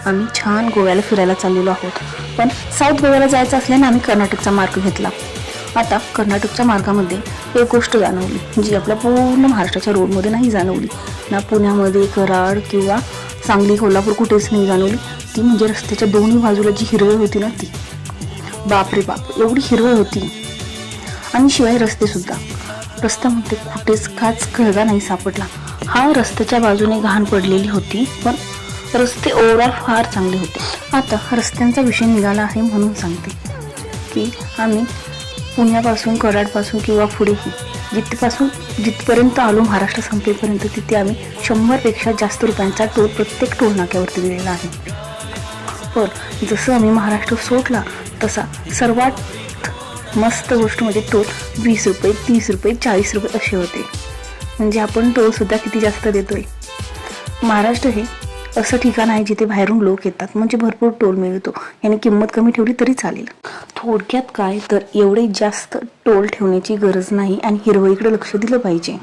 आम्ही छान गोव्याला फिरायला चाललेलो आहोत. पण साऊथ गोव्याला जायचं असल्याने आम्ही कर्नाटकचा मार्ग घेतला. आता कर्नाटकच्या मार्गामध्ये एक गोष्ट जाणवली जी आपल्या पूर्ण महाराष्ट्राच्या रोडमध्ये नाही जाणवली, ना पुण्यामध्ये कराड किंवा सांगली कोल्हापूर कुठेच नाही जाणवली. ती म्हणजे रस्त्याच्या दोन्ही बाजूला जी हिरवळ होती ना, ती बाप रे बाप, एवढी हिरवळ होती. आणि शिवाय रस्तेसुद्धा, रस्त्यामध्ये कुठेच काच खळगा नाही सापडला. हा रस्त्याच्या बाजूने घाण पडलेली होती, पण रस्ते ओव्हरऑल फार चांगले होते. आता रस्त्यांचा विषय निघाला आहे म्हणून सांगते की आम्ही पुण्यापासून कराडपासून किंवा पुढेही जिथपर्यंत आलो महाराष्ट्र संपेपर्यंत, तिथे आम्ही 100पेक्षा जास्त रुपयांचा टोल प्रत्येक टोल नाक्यावरती दिलेला आहे. पण जसं आम्ही महाराष्ट्र सोडला तसा सर्वात मस्त गोष्ट म्हणजे टोल 20 रुपये, 30 रुपये, 40 रुपये असे होते. म्हणजे आपण टोलसुद्धा किती जास्त देतोय. महाराष्ट्र हे असं ठिकाण आहे जिथे बाहेरून लोक येतात, म्हणजे भरपूर टोल मिळतो. याने किंमत कमी ठेवली तरी चालेल. थोडक्यात काय तर एवढे जास्त टोल ठेवण्याची गरज नाही आणि हिरवळीकडे लक्ष दिलं पाहिजे.